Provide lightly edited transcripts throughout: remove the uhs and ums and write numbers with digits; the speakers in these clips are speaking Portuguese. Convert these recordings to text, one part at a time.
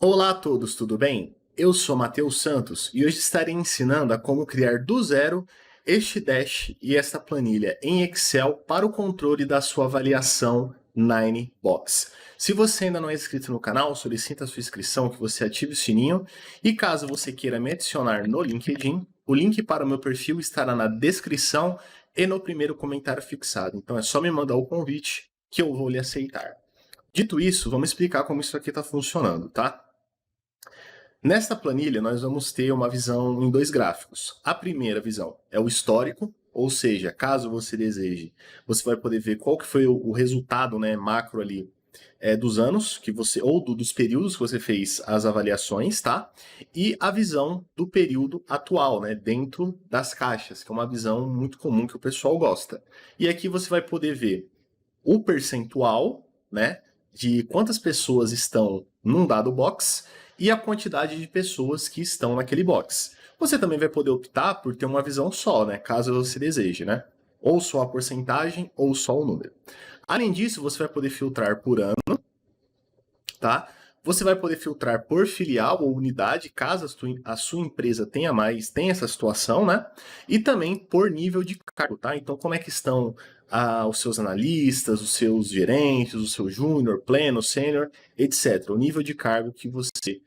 Olá a todos, tudo bem? Eu sou Matheus Santos e hoje estarei ensinando a como criar do zero este dash e esta planilha em Excel para o controle da sua avaliação Ninebox. Se você ainda não é inscrito no canal, solicita a sua inscrição, que você ative o sininho e caso você queira me adicionar no LinkedIn, o link para o meu perfil estará na descrição e no primeiro comentário fixado. Então é só me mandar o convite que eu vou lhe aceitar. Dito isso, vamos explicar como isso aqui está funcionando, tá? Nesta planilha, nós vamos ter uma visão em dois gráficos. A primeira visão é o histórico, ou seja, caso você deseje, você vai poder ver qual que foi o resultado, né, macro ali dos anos que você, ou dos períodos que você fez as avaliações, tá? E a visão do período atual, né, dentro das caixas, que é uma visão muito comum que o pessoal gosta. E aqui você vai poder ver o percentual, né, de quantas pessoas estão num dado box e a quantidade de pessoas que estão naquele box. Você também vai poder optar por ter uma visão só, né, caso você deseje, né? Ou só a porcentagem ou só o número. Além disso, você vai poder filtrar por ano, tá? Você vai poder filtrar por filial ou unidade, caso a sua empresa tenha essa situação, né? E também por nível de cargo, tá? Então, como é que estão os seus analistas, os seus gerentes, o seu júnior, pleno, sênior, etc. O nível de cargo que você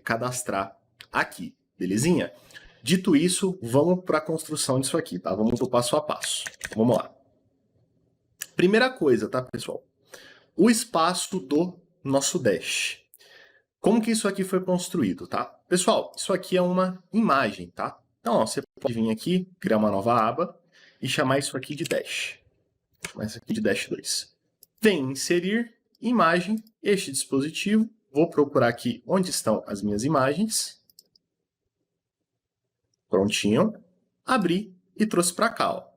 cadastrar aqui, belezinha? Dito isso, vamos para a construção disso aqui, tá? Vamos pro passo a passo. Vamos lá. Primeira coisa, tá, pessoal? O espaço do nosso dash. Como que isso aqui foi construído, tá? Pessoal, isso aqui é uma imagem, tá? Então, ó, você pode vir aqui, criar uma nova aba e chamar isso aqui de dash. Chamar isso aqui de dash 2. Vem inserir imagem, este dispositivo. Vou procurar aqui onde estão as minhas imagens. Prontinho. Abri e trouxe para cá, ó.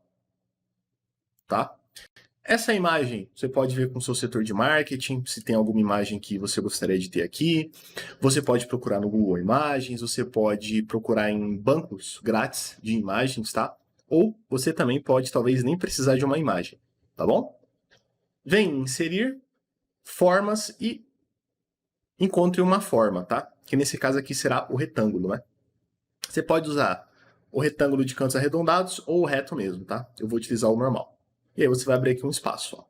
Tá? Essa imagem você pode ver com o seu setor de marketing, se tem alguma imagem que você gostaria de ter aqui. Você pode procurar no Google Imagens, você pode procurar em bancos grátis de imagens, tá? Ou você também pode, talvez, nem precisar de uma imagem, tá bom? Vem em inserir formas e encontre uma forma, tá? Que nesse caso aqui será o retângulo, né? Você pode usar o retângulo de cantos arredondados ou o reto mesmo, tá? Eu vou utilizar o normal. E aí você vai abrir aqui um espaço, ó,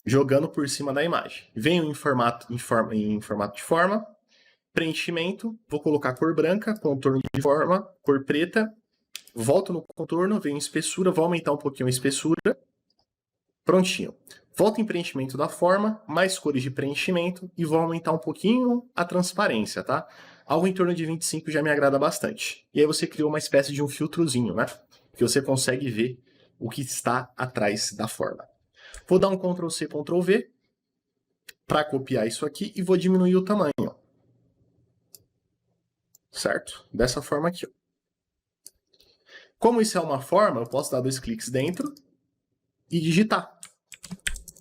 jogando por cima da imagem. Venho em formato de forma, preenchimento, vou colocar cor branca, contorno de forma, cor preta, volto no contorno, venho em espessura, vou aumentar um pouquinho a espessura, prontinho. Volto em preenchimento da forma, mais cores de preenchimento e vou aumentar um pouquinho a transparência, tá? Algo em torno de 25 já me agrada bastante. E aí você criou uma espécie de um filtrozinho, né? Que você consegue ver o que está atrás da forma. Vou dar um Ctrl C, Ctrl V para copiar isso aqui e vou diminuir o tamanho, ó. Certo? Dessa forma aqui, ó. Como isso é uma forma, eu posso dar 2 cliques dentro e digitar.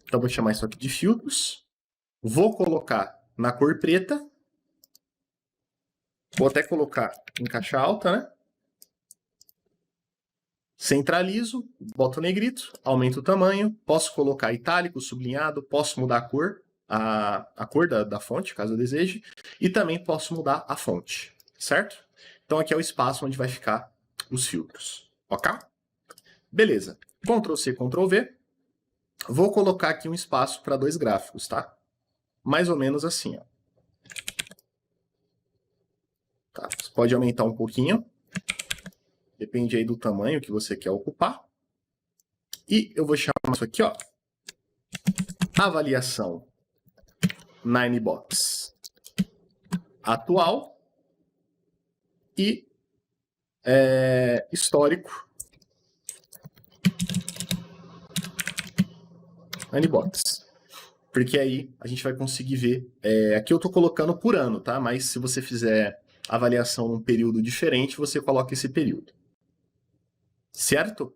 Então vou chamar isso aqui de filtros. Vou colocar na cor preta. Vou até colocar em caixa alta, né? Centralizo, boto negrito, aumento o tamanho, posso colocar itálico, sublinhado, posso mudar a cor da fonte, caso eu deseje, e também posso mudar a fonte, certo? Então aqui é o espaço onde vai ficar os filtros, ok? Beleza, Ctrl C, Ctrl V, vou colocar aqui um espaço para 2 gráficos, tá? Mais ou menos assim, ó. Tá? Você pode aumentar um pouquinho, depende aí do tamanho que você quer ocupar. E eu vou chamar isso aqui, ó, avaliação Ninebox atual e histórico Ninebox. Porque aí a gente vai conseguir ver. Aqui eu estou colocando por ano, tá? Mas se você fizer avaliação num período diferente, você coloca esse período. Certo?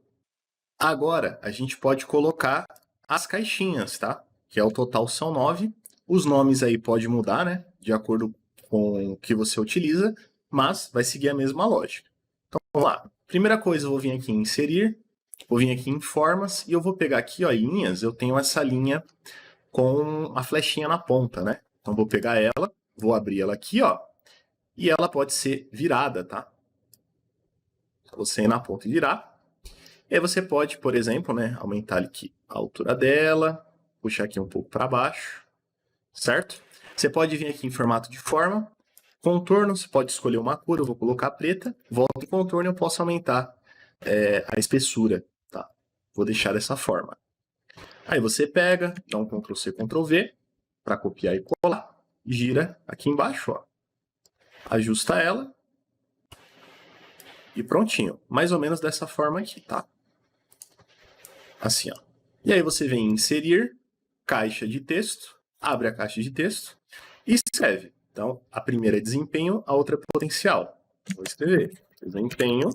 Agora a gente pode colocar as caixinhas, tá? Que é o total são 9. Os nomes aí pode mudar, né? De acordo com o que você utiliza, mas vai seguir a mesma lógica. Então vamos lá. Primeira coisa, eu vou vir aqui em inserir, vou vir aqui em formas e eu vou pegar aqui, ó, linhas. Eu tenho essa linha com a flechinha na ponta, né? Então, vou pegar ela, vou abrir ela aqui, ó, e ela pode ser virada, tá? Você ir na ponta e virar. E aí você pode, por exemplo, né, aumentar aqui a altura dela, puxar aqui um pouco para baixo, certo? Você pode vir aqui em formato de forma, contorno, você pode escolher uma cor, eu vou colocar preta, volta em contorno e eu posso aumentar a espessura, tá? Vou deixar dessa forma. Aí você pega, dá um Ctrl C, Ctrl V, para copiar e colar, gira aqui embaixo, ó. Ajusta ela e prontinho. Mais ou menos dessa forma aqui, tá? Assim, ó. E aí você vem em inserir, caixa de texto, abre a caixa de texto e escreve. Então, a primeira é desempenho, a outra é potencial. Vou escrever desempenho.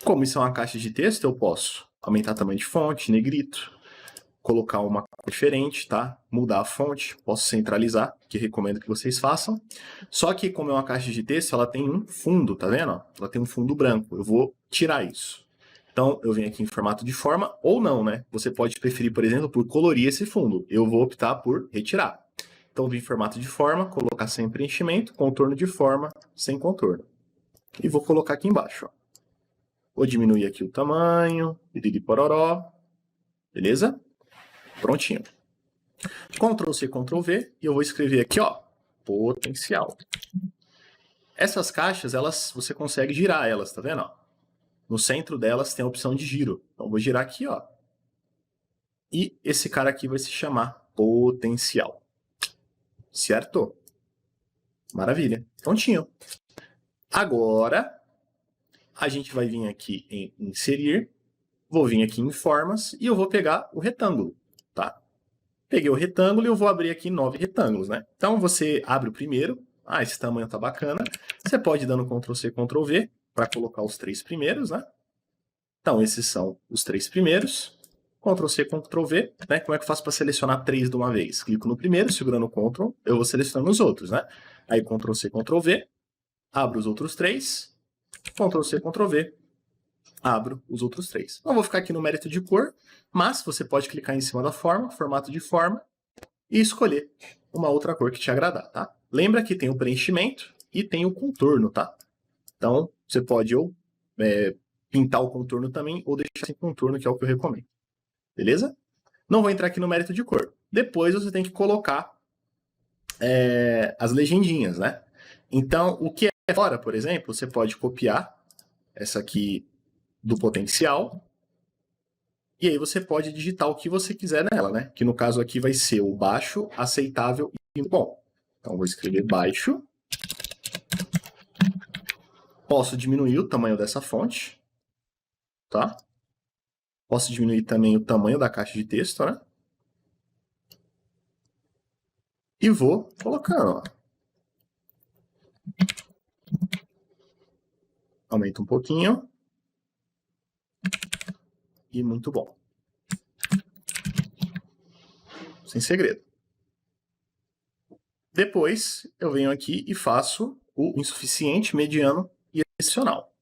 Como isso é uma caixa de texto, eu posso aumentar o tamanho de fonte, negrito, colocar uma cor diferente, tá? Mudar a fonte, posso centralizar, que recomendo que vocês façam. Só que como é uma caixa de texto, ela tem um fundo, tá vendo? Ela tem um fundo branco. Eu vou tirar isso. Então, eu venho aqui em formato de forma, ou não, né? Você pode preferir, por exemplo, por colorir esse fundo. Eu vou optar por retirar. Então, eu vim em formato de forma, colocar sem preenchimento, contorno de forma, sem contorno. E vou colocar aqui embaixo, ó. Vou diminuir aqui o tamanho, piriri pororó, beleza? Prontinho. Ctrl C, Ctrl V, e eu vou escrever aqui, ó, potencial. Essas caixas, você consegue girar elas, tá vendo? Ó? No centro delas tem a opção de giro. Então, vou girar aqui, ó. E esse cara aqui vai se chamar potencial. Certo? Maravilha. Prontinho. Agora, a gente vai vir aqui em inserir. Vou vir aqui em formas e eu vou pegar o retângulo, tá? Peguei o retângulo e eu vou abrir aqui 9 retângulos, né? Então, você abre o primeiro. Ah, esse tamanho tá bacana. Você pode ir dando Ctrl C, Ctrl V para colocar os 3 primeiros, né? Então, esses são os 3 primeiros. Ctrl C, Ctrl V, né? Como é que eu faço para selecionar 3 de uma vez? Clico no primeiro, segurando o Ctrl, eu vou selecionando os outros, né? Aí, Ctrl C, Ctrl V, abro os outros 3, Ctrl C, Ctrl V, abro os outros 3. Não vou ficar aqui no mérito de cor, mas você pode clicar em cima da forma, formato de forma, e escolher uma outra cor que te agradar, tá? Lembra que tem o preenchimento e tem o contorno, tá? Então, você pode ou pintar o contorno também, ou deixar sem contorno, que é o que eu recomendo. Beleza? Não vou entrar aqui no mérito de cor. Depois você tem que colocar as legendinhas, né? Então, o que é fora, por exemplo, você pode copiar essa aqui do potencial, e aí você pode digitar o que você quiser nela, né? Que no caso aqui vai ser o baixo, aceitável e bom. Então, vou escrever baixo. Posso diminuir o tamanho dessa fonte, tá? Posso diminuir também o tamanho da caixa de texto, né? E vou colocando, ó. Aumenta um pouquinho. E muito bom. Sem segredo. Depois, eu venho aqui e faço o insuficiente, mediano e excepcional.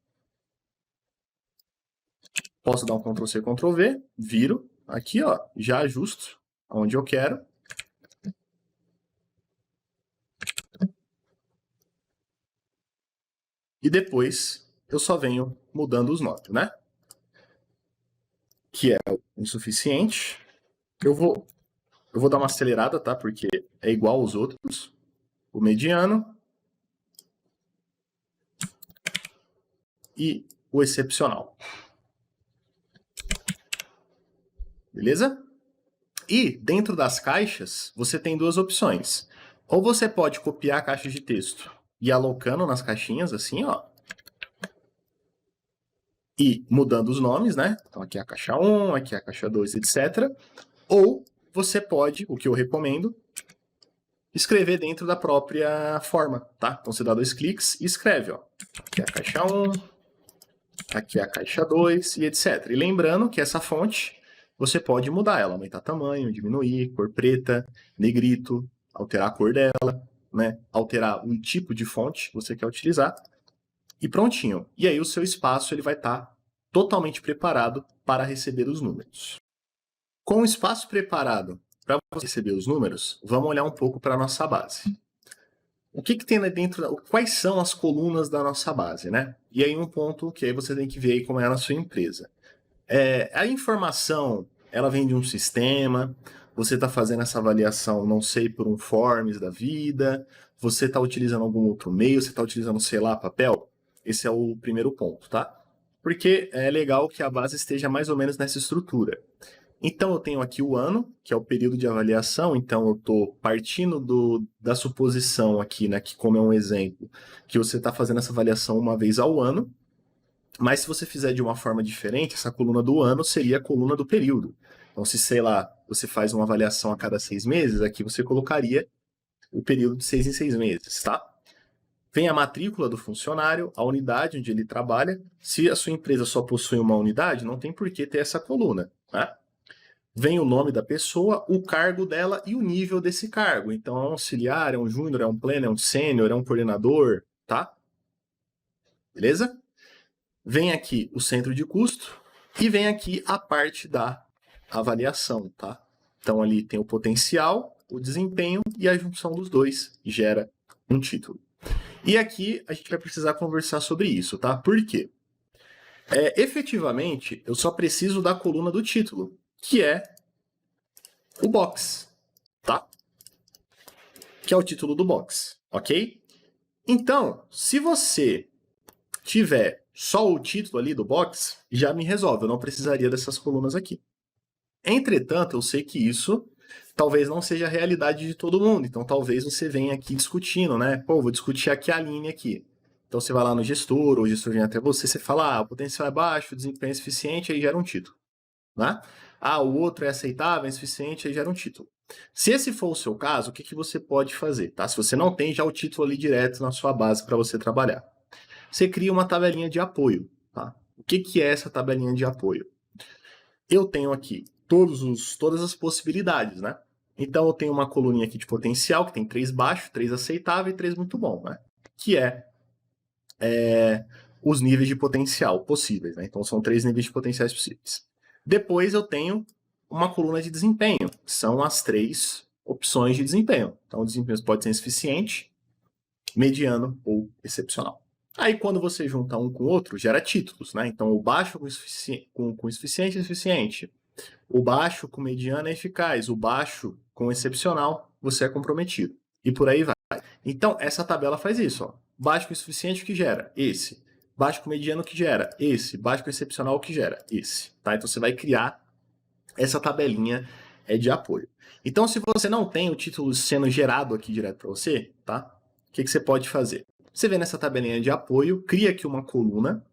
Posso dar um Ctrl C, Ctrl V, viro, aqui, ó, já ajusto onde eu quero. E depois, eu só venho mudando os nomes, né? Que é o insuficiente. Eu vou dar uma acelerada, tá? Porque é igual aos outros. O mediano. E o excepcional. Beleza? E dentro das caixas, você tem duas opções. Ou você pode copiar a caixa de texto e ir alocando nas caixinhas, assim, ó. E mudando os nomes, né? Então aqui é a caixa 1, aqui é a caixa 2, etc. Ou você pode, o que eu recomendo, escrever dentro da própria forma, tá? Então você dá 2 cliques e escreve, ó. Aqui é a caixa 1, aqui é a caixa 2 e etc. E lembrando que essa fonte, você pode mudar ela, aumentar tamanho, diminuir, cor preta, negrito, alterar a cor dela, né? Alterar o tipo de fonte que você quer utilizar. E prontinho. E aí o seu espaço ele vai estar totalmente preparado para receber os números. Com o espaço preparado para você receber os números, vamos olhar um pouco para a nossa base. O que tem lá dentro, quais são as colunas da nossa base, né? E aí um ponto que aí você tem que ver aí como é na sua empresa. A informação, ela vem de um sistema, você está fazendo essa avaliação, não sei, por um Forms da vida, você está utilizando algum outro meio, você está utilizando, sei lá, papel? Esse é o primeiro ponto, tá? Porque é legal que a base esteja mais ou menos nessa estrutura. Então, eu tenho aqui o ano, que é o período de avaliação, então eu estou partindo da suposição aqui, né, que como é um exemplo, que você está fazendo essa avaliação uma vez ao ano, mas se você fizer de uma forma diferente, essa coluna do ano seria a coluna do período. Então, se, sei lá, você faz uma avaliação a cada 6 meses, aqui você colocaria o período de 6 em 6 meses, tá? Vem a matrícula do funcionário, a unidade onde ele trabalha. Se a sua empresa só possui uma unidade, não tem por que ter essa coluna, tá? Vem o nome da pessoa, o cargo dela e o nível desse cargo. Então, é um auxiliar, é um júnior, é um pleno, é um sênior, é um coordenador, tá? Beleza? Vem aqui o centro de custo e vem aqui a parte da avaliação, tá? Então, ali tem o potencial, o desempenho e a junção dos dois gera um título. E aqui a gente vai precisar conversar sobre isso, tá? Por quê? Efetivamente, eu só preciso da coluna do título, que é o box, tá? Que é o título do box, ok? Então, se você tiver só o título ali do box, já me resolve, eu não precisaria dessas colunas aqui. Entretanto, eu sei que isso talvez não seja a realidade de todo mundo, então talvez você venha aqui discutindo, né? Pô, vou discutir aqui a linha aqui. Então você vai lá no gestor, ou o gestor vem até você, você fala, o potencial é baixo, o desempenho é suficiente, aí gera um título, né? O outro é aceitável, é insuficiente, aí gera um título. Se esse for o seu caso, o que você pode fazer, tá? Se você não tem já o título ali direto na sua base para você trabalhar. Você cria uma tabelinha de apoio, tá? O que é essa tabelinha de apoio? Eu tenho aqui todas as possibilidades, né? Então eu tenho uma coluninha aqui de potencial, que tem 3 baixo, 3 aceitável e 3 muito bom, né? Que é os níveis de potencial possíveis, né? Então são 3 níveis de potenciais possíveis. Depois eu tenho uma coluna de desempenho, que são as 3 opções de desempenho. Então o desempenho pode ser insuficiente, mediano ou excepcional. Aí quando você junta um com o outro, gera títulos, né? Então o baixo com insuficiente é insuficiente. O baixo com mediano é eficaz. O baixo com excepcional, você é comprometido. E por aí vai. Então essa tabela faz isso, ó. Baixo com insuficiente, o que gera? Esse. Baixo com mediano, o que gera? Esse. Baixo com excepcional, o que gera? Esse. Tá? Então você vai criar essa tabelinha de apoio. Então se você não tem o título sendo gerado aqui direto para você, tá? O que você pode fazer? Você vem nessa tabelinha de apoio, cria aqui uma coluna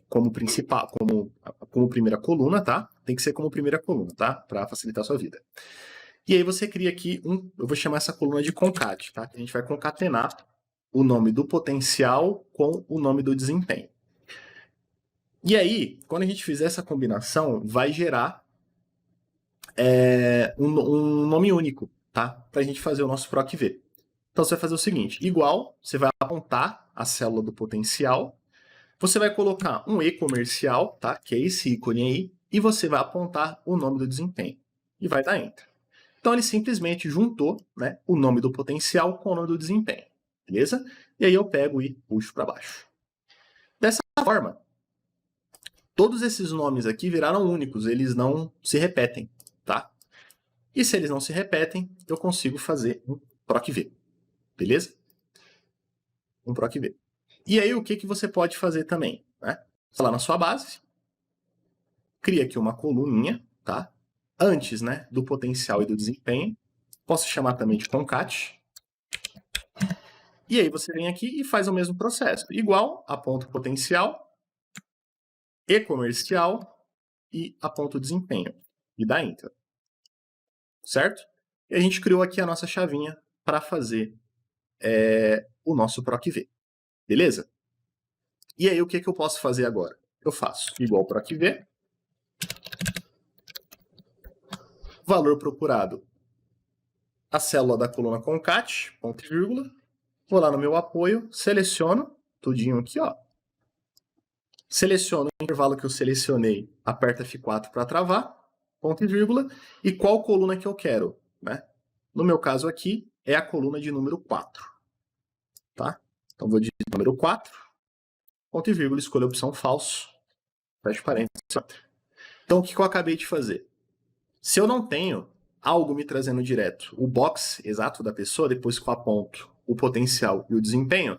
como principal, como primeira coluna, tá? Tem que ser como primeira coluna, tá? Para facilitar a sua vida. E aí você cria aqui eu vou chamar essa coluna de concat, tá? A gente vai concatenar o nome do potencial com o nome do desempenho. E aí, quando a gente fizer essa combinação, vai gerar um nome único, tá? Para a gente fazer o nosso PROC-V. Então você vai fazer o seguinte, igual, você vai apontar a célula do potencial, você vai colocar um E comercial, tá? Que é esse ícone aí, e você vai apontar o nome do desempenho. E vai dar Enter. Então ele simplesmente juntou, né, o nome do potencial com o nome do desempenho. Beleza? E aí eu pego e puxo para baixo. Dessa forma, todos esses nomes aqui viraram únicos, eles não se repetem, tá? E se eles não se repetem, eu consigo fazer um PROC-V. Beleza? Um PROC-V. E aí o que você pode fazer também, né? Você vai lá na sua base, cria aqui uma coluninha, tá? Antes, né, do potencial e do desempenho. Posso chamar também de concat. E aí você vem aqui e faz o mesmo processo. Igual, aponta o potencial, e comercial e aponta o desempenho. E dá Enter. Certo? E a gente criou aqui a nossa chavinha para fazer o nosso PROC-V. Beleza? E aí o que eu posso fazer agora? Eu faço igual PROC-V, valor procurado, a célula da coluna concat, ponto e vírgula, vou lá no meu apoio, seleciono tudinho aqui, ó. Seleciono o intervalo que eu selecionei, aperto F4 para travar, ponto e vírgula, e qual coluna que eu quero, né? No meu caso aqui, é a coluna de número 4, tá? Então, vou digitar número 4, ponto e vírgula, escolho a opção falso, fecho parênteses. Então, o que eu acabei de fazer? Se eu não tenho algo me trazendo direto o box exato da pessoa, depois que eu aponto o potencial e o desempenho,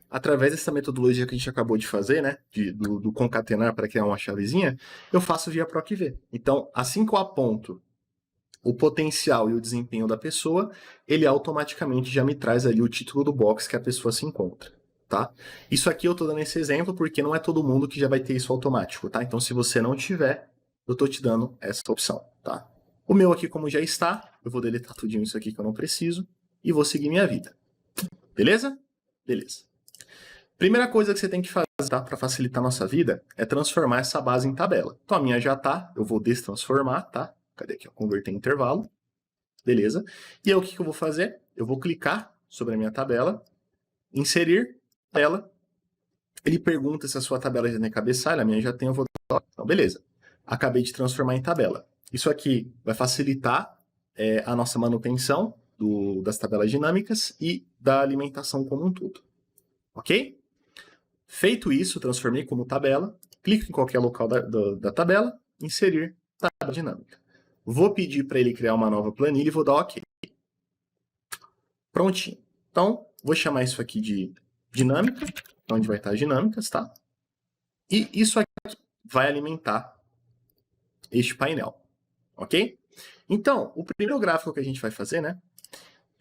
através dessa metodologia que a gente acabou de fazer, né, do concatenar para criar uma chavezinha, eu faço via PROC-V. Então, assim que eu aponto o potencial e o desempenho da pessoa, ele automaticamente já me traz ali o título do box que a pessoa se encontra, tá? Isso aqui eu estou dando esse exemplo porque não é todo mundo que já vai ter isso automático, tá? Então, se você não tiver, eu estou te dando essa opção, tá? O meu aqui, como já está, eu vou deletar tudinho isso aqui que eu não preciso e vou seguir minha vida. Beleza? Beleza. Primeira coisa que você tem que fazer, tá, para facilitar a nossa vida é transformar essa base em tabela. Então a minha já tá, eu vou destransformar, tá? Cadê aqui? Converter em intervalo. Beleza. E aí o que eu vou fazer? Eu vou clicar sobre a minha tabela, inserir tabela. Ele pergunta se a sua tabela já tem cabeçalho, a minha já tem, eu vou dar. Então beleza. Acabei de transformar em tabela. Isso aqui vai facilitar a nossa manutenção das tabelas dinâmicas e da alimentação como um todo. Ok? Feito isso, transformei como tabela, clico em qualquer local da tabela, inserir tabela dinâmica. Vou pedir para ele criar uma nova planilha e vou dar OK. Prontinho. Então, vou chamar isso aqui de dinâmica, onde vai estar as dinâmicas, tá? E isso aqui vai alimentar este painel, ok? Então, o primeiro gráfico que a gente vai fazer, né,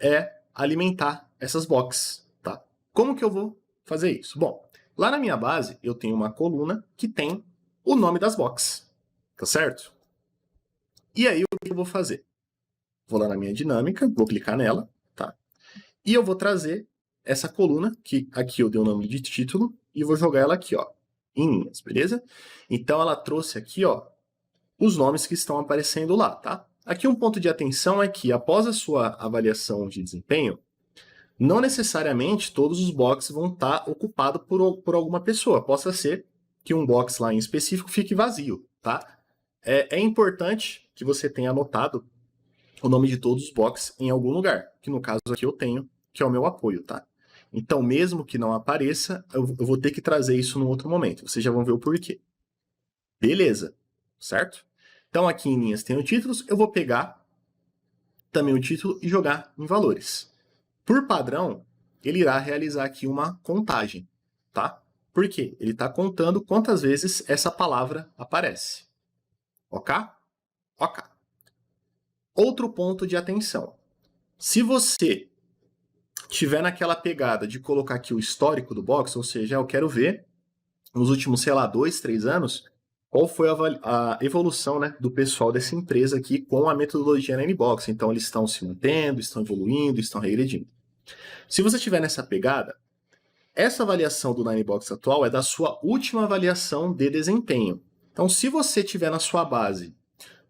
é alimentar essas boxes, tá? Como que eu vou fazer isso? Bom, lá na minha base, eu tenho uma coluna que tem o nome das boxes, tá certo? E aí, o que eu vou fazer? Vou lá na minha dinâmica, vou clicar nela, tá? E eu vou trazer essa coluna, que aqui eu dei o nome de título, e vou jogar ela aqui, ó, em linhas, beleza? Então, ela trouxe aqui, ó, os nomes que estão aparecendo lá, tá? Aqui um ponto de atenção é que, após a sua avaliação de desempenho, não necessariamente todos os boxes vão estar ocupados por alguma pessoa. Possa ser que um box lá em específico fique vazio, tá? É importante que você tenha anotado o nome de todos os boxes em algum lugar, que no caso aqui eu tenho, que é o meu apoio, tá? Então, mesmo que não apareça, eu vou ter que trazer isso num outro momento. Vocês já vão ver o porquê. Beleza, certo? Então, aqui em linhas tem os títulos, eu vou pegar também o título e jogar em valores. Por padrão, ele irá realizar aqui uma contagem, tá? Por quê? Ele está contando quantas vezes essa palavra aparece. Ok? Ok. Outro ponto de atenção. Se você tiver naquela pegada de colocar aqui o histórico do box, ou seja, eu quero ver nos últimos, sei lá, 2, 3 anos, qual foi a evolução, né, do pessoal dessa empresa aqui com a metodologia Ninebox. Então, eles estão se mantendo, estão evoluindo, estão regredindo. Se você estiver nessa pegada, essa avaliação do Ninebox atual é da sua última avaliação de desempenho. Então, se você tiver na sua base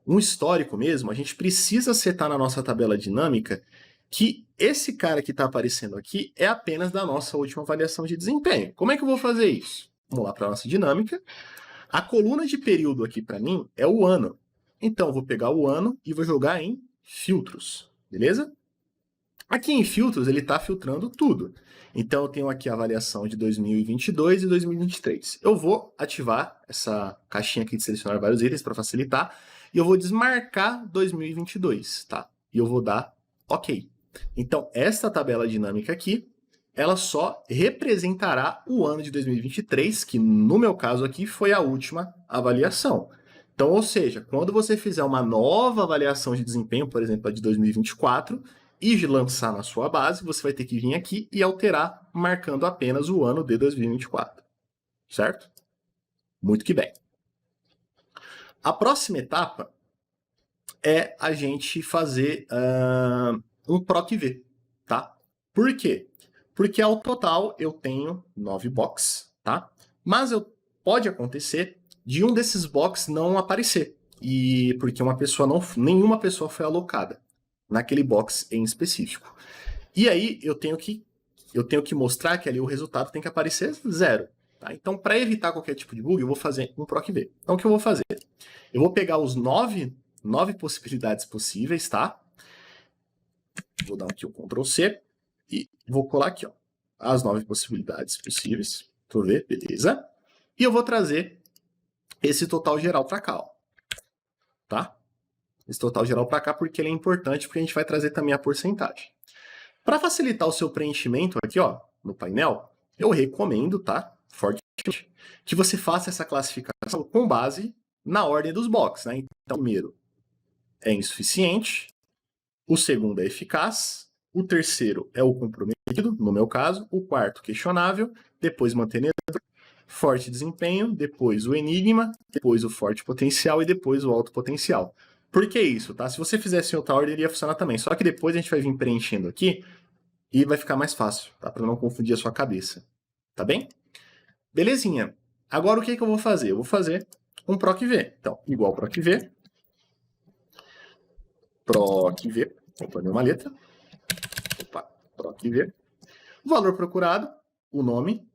um histórico mesmo, a gente precisa setar na nossa tabela dinâmica que esse cara que está aparecendo aqui é apenas da nossa última avaliação de desempenho. Como é que eu vou fazer isso? Vamos lá para a nossa dinâmica. A coluna de período aqui para mim é o ano. Então, eu vou pegar o ano e vou jogar em filtros, beleza? Aqui em filtros, ele está filtrando tudo. Então, eu tenho aqui a avaliação de 2022 e 2023. Eu vou ativar essa caixinha aqui de selecionar vários itens para facilitar. E eu vou desmarcar 2022, tá? E eu vou dar OK. Então, esta tabela dinâmica aqui, ela só representará o ano de 2023, que no meu caso aqui foi a última avaliação. Então, ou seja, quando você fizer uma nova avaliação de desempenho, por exemplo, a de 2024, e lançar na sua base, você vai ter que vir aqui e alterar, marcando apenas o ano de 2024. Certo? Muito que bem. A próxima etapa é a gente fazer um PROC-V, tá? Por quê? Porque ao total eu tenho 9 boxes, tá? Mas pode acontecer de um desses boxes não aparecer, e porque nenhuma pessoa foi alocada naquele box em específico. E aí eu tenho que mostrar que ali o resultado tem que aparecer 0. Tá? Então, para evitar qualquer tipo de bug, eu vou fazer um PROC-V. Então, o que eu vou fazer? Eu vou pegar os 9 9 possibilidades possíveis, tá? Vou dar aqui o Ctrl C e vou colar aqui, ó, as 9 possibilidades possíveis. Deixa eu ver, beleza. E eu vou trazer esse total geral para cá, ó, tá? Esse total geral para cá porque ele é importante, porque a gente vai trazer também a porcentagem. Para facilitar o seu preenchimento aqui, ó, no painel, eu recomendo, tá, fortemente, que você faça essa classificação com base na ordem dos boxes, né? Então, o primeiro é insuficiente, o segundo é eficaz, o terceiro é o comprometido, no meu caso, o quarto questionável, depois mantenedor, forte desempenho, depois o enigma, depois o forte potencial e depois o alto potencial. Por que isso, tá? Se você fizesse em outra ordem, iria funcionar também. Só que depois a gente vai vir preenchendo aqui e vai ficar mais fácil, tá? Para não confundir a sua cabeça. Tá bem? Belezinha. Agora o que eu vou fazer? Eu vou fazer um PROC-V. Então, igual PROC-V. PROC-V. Opa, deu uma letra. Opa, PROC-V. O valor procurado, o nome,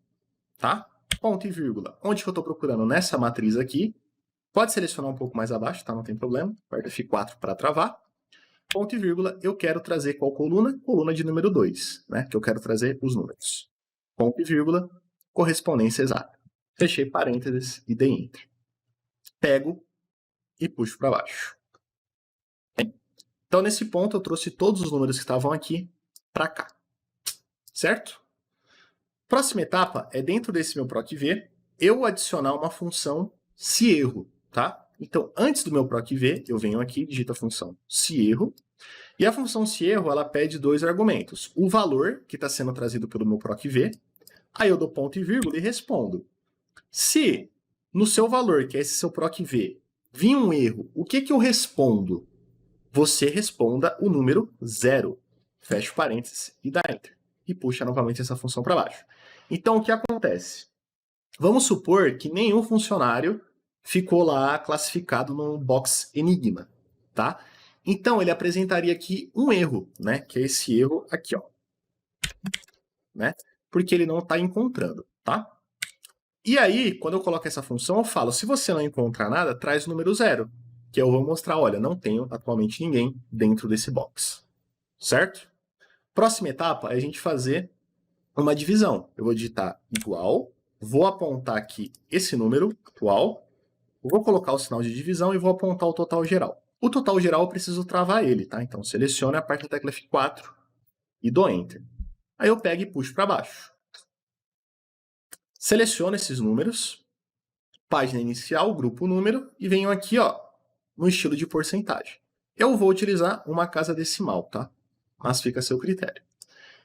tá? Ponto e vírgula. Onde que eu estou procurando? Nessa matriz aqui. Pode selecionar um pouco mais abaixo, tá? Não tem problema. Aperta F4 para travar. Ponto e vírgula, eu quero trazer qual coluna? Coluna de número 2, né? Que eu quero trazer os números. Ponto e vírgula, correspondência exata. Fechei parênteses e dei Enter. Pego e puxo para baixo. Então, nesse ponto, eu trouxe todos os números que estavam aqui para cá. Certo? Próxima etapa é, dentro desse meu PROC-V, eu adicionar uma função se erro, tá? Então, antes do meu PROC-V, eu venho aqui, digito a função se erro, e a função se erro, ela pede dois argumentos. O valor, que está sendo trazido pelo meu PROC-V, aí eu dou ponto e vírgula e respondo. Se no seu valor, que é esse seu PROC-V, vir um erro, o que eu respondo? Você responda o número 0. Fecha o parênteses e dá Enter. E puxa novamente essa função para baixo. Então, o que acontece? Vamos supor que nenhum funcionário ficou lá classificado no box Enigma, tá? Então, ele apresentaria aqui um erro, né? Que é esse erro aqui, ó. Né? Porque ele não está encontrando, tá? E aí, quando eu coloco essa função, eu falo, se você não encontrar nada, traz o número 0. Que eu vou mostrar, olha, não tenho atualmente ninguém dentro desse box. Certo? Próxima etapa é a gente fazer uma divisão. Eu vou digitar igual, vou apontar aqui esse número atual, vou colocar o sinal de divisão e vou apontar o total geral. O total geral eu preciso travar ele, tá? Então seleciono, aperto a tecla F4 e dou Enter. Aí eu pego e puxo para baixo. Seleciono esses números, página inicial, grupo número, e venho aqui, ó, no estilo de porcentagem. Eu vou utilizar uma casa decimal, tá? Mas fica a seu critério.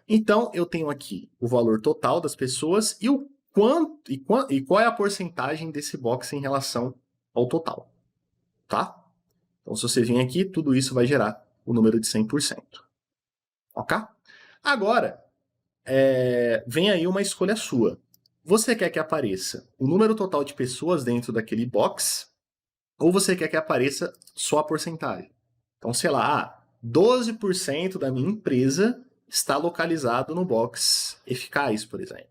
Então, eu tenho aqui o valor total das pessoas e o quanto e qual é a porcentagem desse box em relação ao total, tá? Então, se você vir aqui, tudo isso vai gerar o número de 100%. Ok? Agora, vem aí uma escolha sua. Você quer que apareça o número total de pessoas dentro daquele box ou você quer que apareça só a porcentagem? Então, sei lá, 12% da minha empresa está localizado no box eficaz, por exemplo.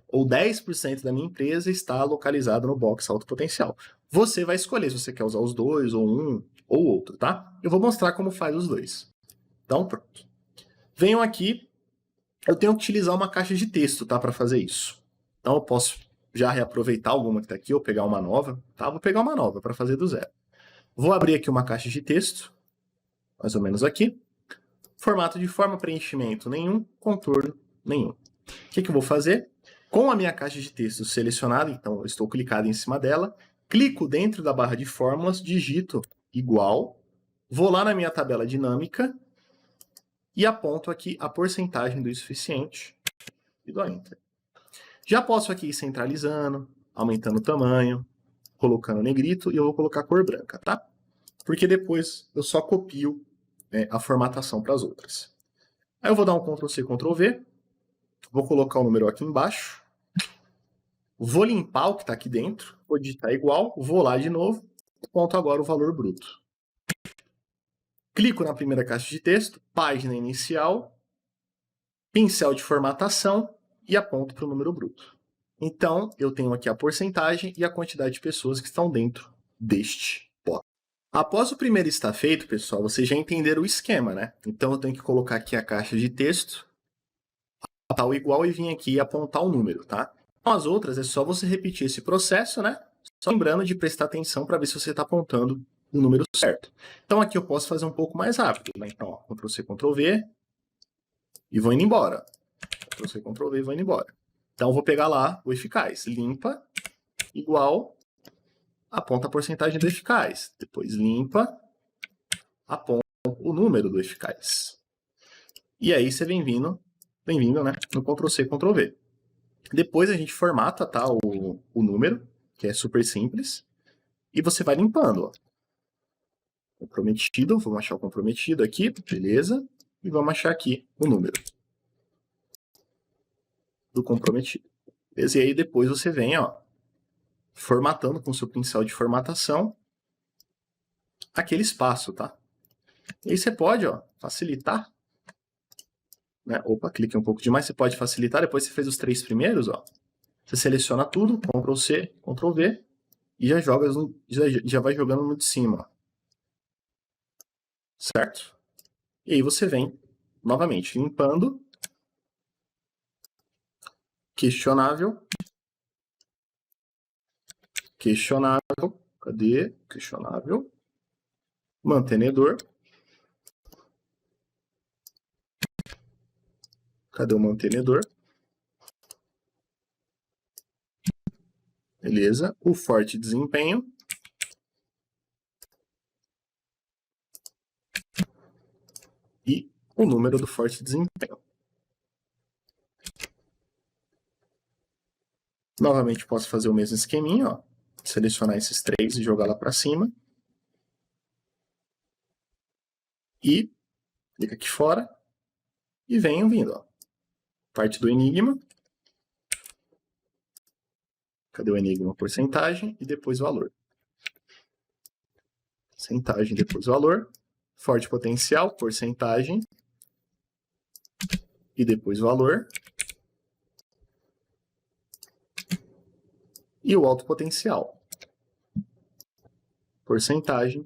Ou 10% da minha empresa está localizado no box alto potencial. Você vai escolher se você quer usar os dois, ou um, ou outro, tá? Eu vou mostrar como faz os dois. Então, pronto. Venho aqui, eu tenho que utilizar uma caixa de texto, tá? Para fazer isso. Então, eu posso já reaproveitar alguma que está aqui, ou pegar uma nova, tá? Vou pegar uma nova para fazer do zero. Vou abrir aqui uma caixa de texto, mais ou menos aqui. Formato de forma, preenchimento nenhum, contorno nenhum. O que eu vou fazer? Com a minha caixa de texto selecionada, então eu estou clicado em cima dela, clico dentro da barra de fórmulas, digito igual, vou lá na minha tabela dinâmica e aponto aqui a porcentagem do insuficiente e dou Enter. Já posso aqui ir centralizando, aumentando o tamanho, colocando negrito e eu vou colocar cor branca, tá? Porque depois eu só copio a formatação para as outras. Aí eu vou dar um Ctrl C, Ctrl V, vou colocar o número aqui embaixo, vou limpar o que está aqui dentro, vou digitar igual, vou lá de novo, aponto agora o valor bruto. Clico na primeira caixa de texto, página inicial, pincel de formatação e aponto para o número bruto. Então, eu tenho aqui a porcentagem e a quantidade de pessoas que estão dentro deste box. Após o primeiro estar feito, pessoal, vocês já entenderam o esquema, né? Então eu tenho que colocar aqui a caixa de texto, tal igual, e vir aqui e apontar o número, tá? Com as outras é só você repetir esse processo, né? Só lembrando de prestar atenção para ver se você está apontando o número certo. Então aqui eu posso fazer um pouco mais rápido, né? Então, ó, Ctrl+C, Ctrl+V e vou indo embora. Ctrl+C, Ctrl+V e vou indo embora. Então eu vou pegar lá o eficaz, limpa, igual, aponta a porcentagem do eficaz. Depois limpa, aponta o número do eficaz. E aí você bem-vindo, né, no Ctrl+C, Ctrl+V. Depois a gente formata, tá, o número, que é super simples, e você vai limpando, ó. Comprometido, vamos achar o comprometido aqui, beleza, e vamos achar aqui o número do comprometido. Beleza? E aí depois você vem, ó, formatando com o seu pincel de formatação aquele espaço, tá? E aí você pode, ó, facilitar, né? Opa, cliquei um pouco demais, você pode facilitar, depois você fez os 3 primeiros, ó. Você seleciona tudo, Ctrl+C, Ctrl+V, e já joga, já vai jogando no de cima, ó. Certo? E aí você vem, novamente, limpando, questionável, cadê? Questionável, mantenedor, cadê o mantenedor? Beleza, o forte desempenho, e o número do forte desempenho. Novamente posso fazer o mesmo esqueminha, ó, selecionar esses 3 e jogar lá para cima. E clica aqui fora e venho vindo, ó. Parte do enigma. Cadê o enigma? Porcentagem e depois valor. Porcentagem, depois valor. Forte potencial, porcentagem e depois valor. E o alto potencial. Porcentagem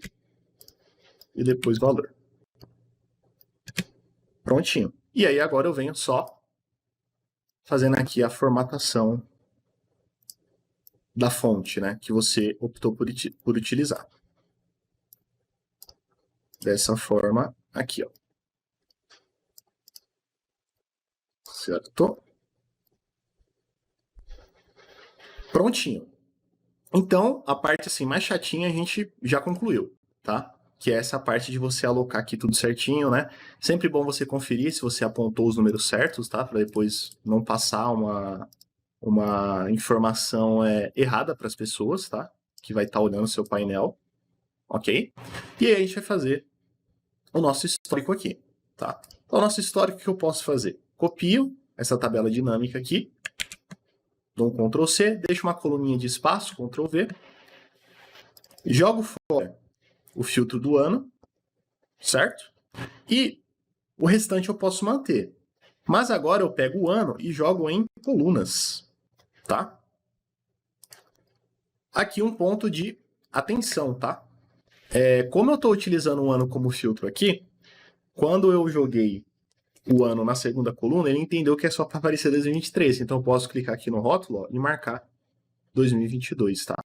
e depois valor. Prontinho. E aí agora eu venho só fazendo aqui a formatação da fonte, né, que você optou por utilizar. Dessa forma aqui, ó. Certo? Prontinho. Então, a parte assim mais chatinha a gente já concluiu, tá? Que é essa parte de você alocar aqui tudo certinho, né? Sempre bom você conferir se você apontou os números certos, tá? Para depois não passar uma informação errada para as pessoas, tá? Que vai estar olhando o seu painel, ok? E aí a gente vai fazer o nosso histórico aqui, tá? Então, o nosso histórico, o que eu posso fazer? Copio essa tabela dinâmica aqui, dou um Ctrl+C, deixo uma coluninha de espaço, Ctrl+V, jogo fora o filtro do ano, certo? E o restante eu posso manter. Mas agora eu pego o ano e jogo em colunas, tá? Aqui um ponto de atenção, tá? Como eu estou utilizando o ano como filtro aqui, quando eu joguei o ano na segunda coluna, ele entendeu que é só para aparecer 2023. Então eu posso clicar aqui no rótulo, ó, e marcar 2022, tá?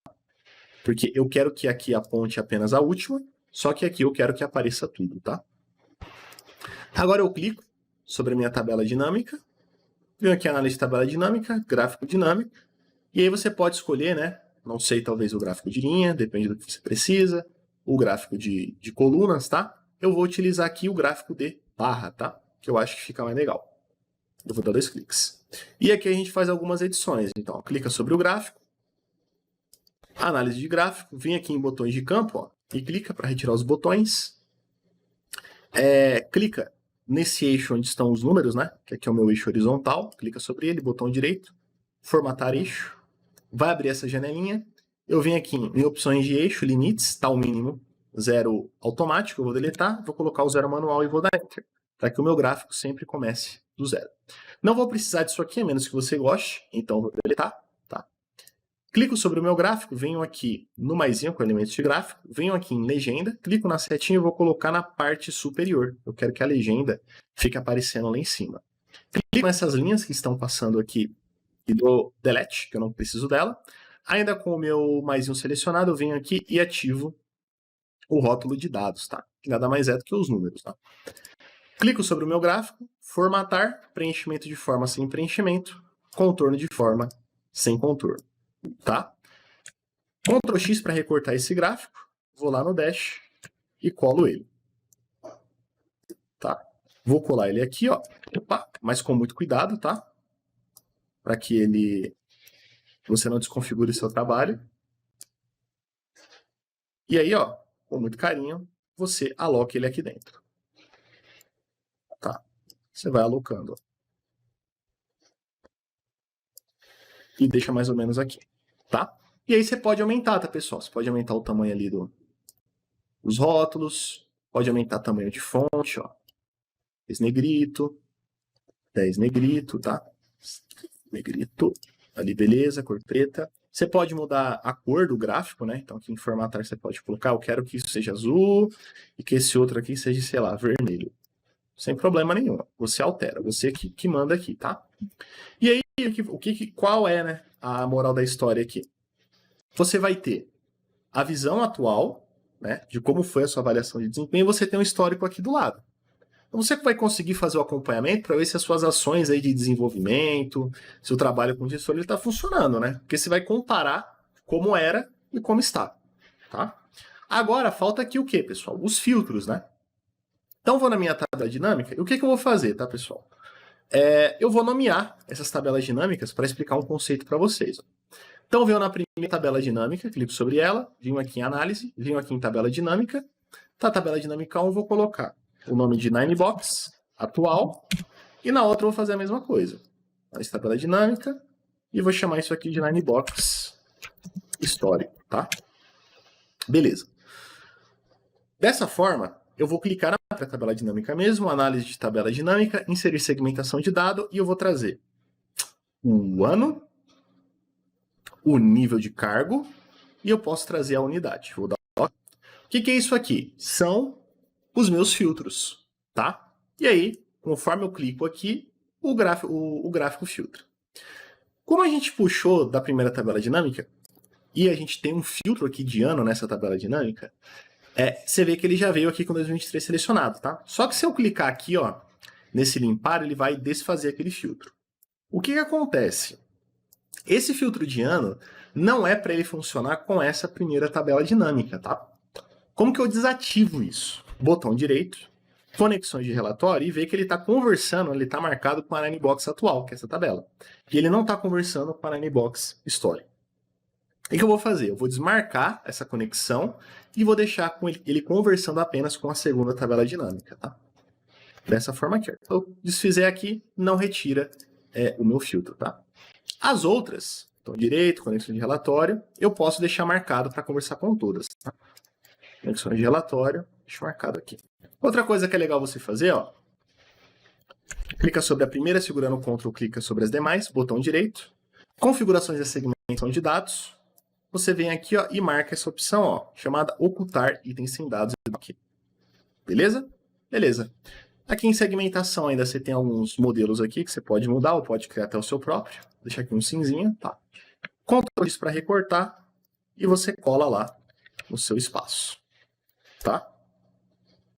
Porque eu quero que aqui aponte apenas a última, só que aqui eu quero que apareça tudo, tá? Agora eu clico sobre a minha tabela dinâmica, venho aqui análise de tabela dinâmica, gráfico dinâmico, e aí você pode escolher, né? Não sei, talvez o gráfico de linha, depende do que você precisa, o gráfico de colunas, tá? Eu vou utilizar aqui o gráfico de barra, tá? Que eu acho que fica mais legal. Eu vou dar 2 cliques. E aqui a gente faz algumas edições. Então, ó, clica sobre o gráfico, análise de gráfico, vem aqui em botões de campo, ó, e clica para retirar os botões. Clica nesse eixo onde estão os números, né? Que aqui é o meu eixo horizontal. Clica sobre ele, botão direito, formatar eixo. Vai abrir essa janelinha. Eu venho aqui em opções de eixo, limites, tá o mínimo, 0 automático, eu vou deletar, vou colocar o 0 manual e vou dar Enter, para que o meu gráfico sempre comece do 0. Não vou precisar disso aqui, a menos que você goste, então vou deletar, tá? Clico sobre o meu gráfico, venho aqui no maisinho com elementos de gráfico, venho aqui em legenda, clico na setinha e vou colocar na parte superior. Eu quero que a legenda fique aparecendo lá em cima. Clico nessas linhas que estão passando aqui e dou delete, que eu não preciso dela. Ainda com o meu maisinho selecionado, eu venho aqui e ativo o rótulo de dados, tá? Que nada mais é do que os números, tá? Clico sobre o meu gráfico, formatar, preenchimento de forma sem preenchimento, contorno de forma sem contorno, tá? Ctrl X para recortar esse gráfico, vou lá no Dash e colo ele, tá? Vou colar ele aqui, ó, opa, mas com muito cuidado, tá? Para que você não desconfigure seu trabalho. E aí, ó, com muito carinho, você aloca ele aqui dentro. Tá? Você vai alocando. Ó. E deixa mais ou menos aqui, tá? E aí você pode aumentar, tá, pessoal? Você pode aumentar o tamanho ali dos rótulos, pode aumentar o tamanho de fonte, ó. 10 negrito, 10 negrito, tá? Negrito, ali beleza, cor preta. Você pode mudar a cor do gráfico, né? Então aqui em formatar você pode colocar, eu quero que isso seja azul e que esse outro aqui seja, sei lá, vermelho. Sem problema nenhum. Você altera, você que manda aqui, tá? E aí, qual é, né, a moral da história aqui? Você vai ter a visão atual, né, de como foi a sua avaliação de desempenho, e você tem um histórico aqui do lado. Então você vai conseguir fazer o acompanhamento para ver se as suas ações aí de desenvolvimento, seu trabalho com o gestor, ele está funcionando, né? Porque você vai comparar como era e como está, tá? Agora, falta aqui o quê, pessoal? Os filtros, né? Então, vou na minha tabela dinâmica, e o que eu vou fazer, tá, pessoal? Eu vou nomear essas tabelas dinâmicas para explicar um conceito para vocês. Então, venho na primeira tabela dinâmica, clico sobre ela, venho aqui em análise, venho aqui em tabela dinâmica. Tá, tabela dinâmica 1, vou colocar o nome de Ninebox, atual, e na outra eu vou fazer a mesma coisa. Essa tabela dinâmica, e vou chamar isso aqui de Ninebox histórico, tá? Beleza. Dessa forma, eu vou clicar na tabela dinâmica mesmo, análise de tabela dinâmica, inserir segmentação de dado, e eu vou trazer o ano, o nível de cargo, e eu posso trazer a unidade. Vou dar... O que é isso aqui? São os meus filtros, tá? E aí, conforme eu clico aqui, o gráfico filtra. Como a gente puxou da primeira tabela dinâmica, e a gente tem um filtro aqui de ano nessa tabela dinâmica, você vê que ele já veio aqui com 2023 selecionado, tá? Só que se eu clicar aqui, ó, nesse limpar, ele vai desfazer aquele filtro. O que acontece? Esse filtro de ano não é para ele funcionar com essa primeira tabela dinâmica, tá? Como que eu desativo isso? Botão direito, conexões de relatório, e ver que ele está conversando, ele está marcado com a Ninebox atual, que é essa tabela. E ele não está conversando com a Ninebox histórica. O que eu vou fazer? Eu vou desmarcar essa conexão e vou deixar com ele conversando apenas com a segunda tabela dinâmica, tá? Dessa forma aqui. Se eu desfizer aqui, não retira o meu filtro, tá? As outras, então direito, conexão de relatório, eu posso deixar marcado para conversar com todas, tá? Conexões de relatório, deixa marcado aqui. Outra coisa que é legal você fazer, ó, clica sobre a primeira, segurando o Ctrl, clica sobre as demais, botão direito, configurações de segmentação de dados, você vem aqui, ó, e marca essa opção, ó, chamada ocultar itens sem dados aqui. Beleza? Beleza. Aqui em segmentação ainda você tem alguns modelos aqui que você pode mudar ou pode criar até o seu próprio. Vou deixar aqui um cinzinha, tá? Ctrl isso para recortar e você cola lá no seu espaço, tá?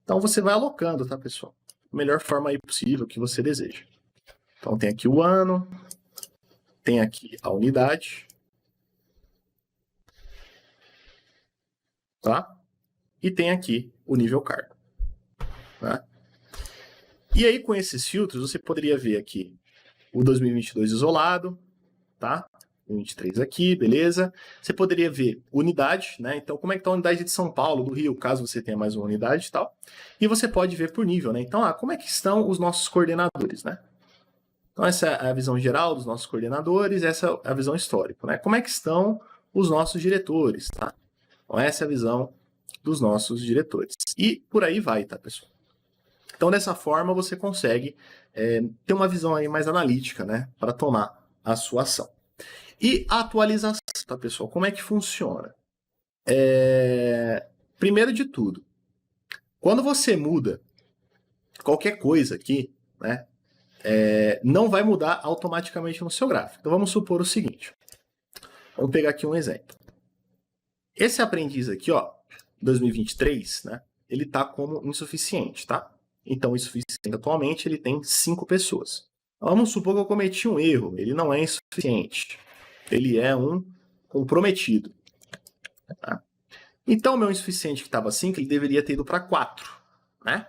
Então você vai alocando, tá, pessoal? Da melhor forma aí possível que você deseja. Então tem aqui o ano, tem aqui a unidade, tá? E tem aqui o nível cargo, tá? E aí com esses filtros você poderia ver aqui o 2022 isolado, tá? 23 aqui, beleza? Você poderia ver unidade, né? Então, como é que tá a unidade de São Paulo, do Rio, caso você tenha mais uma unidade e tal. E você pode ver por nível, né? Então, como é que estão os nossos coordenadores, né? Então, essa é a visão geral dos nossos coordenadores, essa é a visão histórica, né? Como é que estão os nossos diretores, tá? Então, essa é a visão dos nossos diretores. E por aí vai, tá, pessoal? Então, dessa forma, você consegue ter uma visão aí mais analítica, né? Para tomar a sua ação. E a atualização, tá, pessoal? Como é que funciona? Primeiro de tudo, quando você muda qualquer coisa aqui, né, não vai mudar automaticamente no seu gráfico. Então vamos supor o seguinte. Vamos pegar aqui um exemplo. Esse aprendiz aqui, ó, 2023, né, ele tá como insuficiente, tá? Então, o insuficiente atualmente ele tem 5 pessoas. Vamos supor que eu cometi um erro. Ele não é insuficiente. Ele é um comprometido. Tá? Então, o meu insuficiente que estava 5, ele deveria ter ido para 4, né?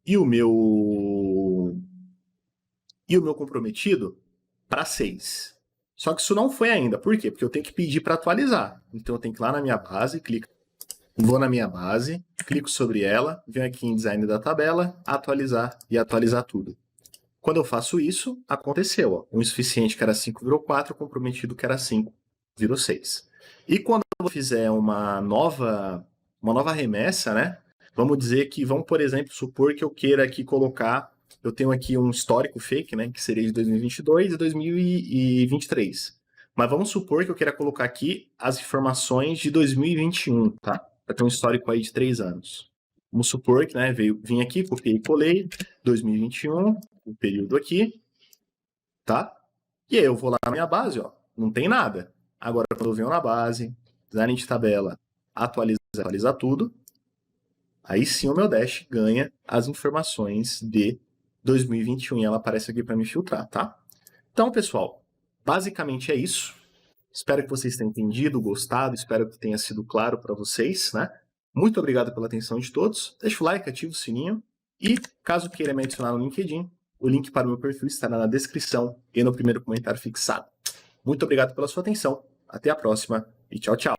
E o meu comprometido para 6. Só que isso não foi ainda. Por quê? Porque eu tenho que pedir para atualizar. Então, eu tenho que ir lá na minha base, vou na minha base, clico sobre ela, venho aqui em design da tabela, atualizar e atualizar tudo. Quando eu faço isso, aconteceu. Ó. O insuficiente que era 5 virou 4, o comprometido que era 5 virou 6. E quando eu fizer uma nova remessa, né? Vamos dizer que, por exemplo, supor que eu queira aqui colocar, eu tenho aqui um histórico fake, né? Que seria de 2022 e 2023. Mas vamos supor que eu queira colocar aqui as informações de 2021, tá? Para ter um histórico aí de 3 anos. Vamos supor que, né, vim aqui, copiei e colei, 2021, o período aqui, tá? E aí eu vou lá na minha base, ó, não tem nada. Agora, quando eu venho na base, design de tabela, atualizar tudo, aí sim o meu Dash ganha as informações de 2021 e ela aparece aqui para me filtrar, tá? Então, pessoal, basicamente é isso. Espero que vocês tenham entendido, gostado, espero que tenha sido claro para vocês, né? Muito obrigado pela atenção de todos. Deixa o like, ativa o sininho e, caso queira me adicionar no LinkedIn, o link para o meu perfil estará na descrição e no primeiro comentário fixado. Muito obrigado pela sua atenção. Até a próxima e tchau, tchau.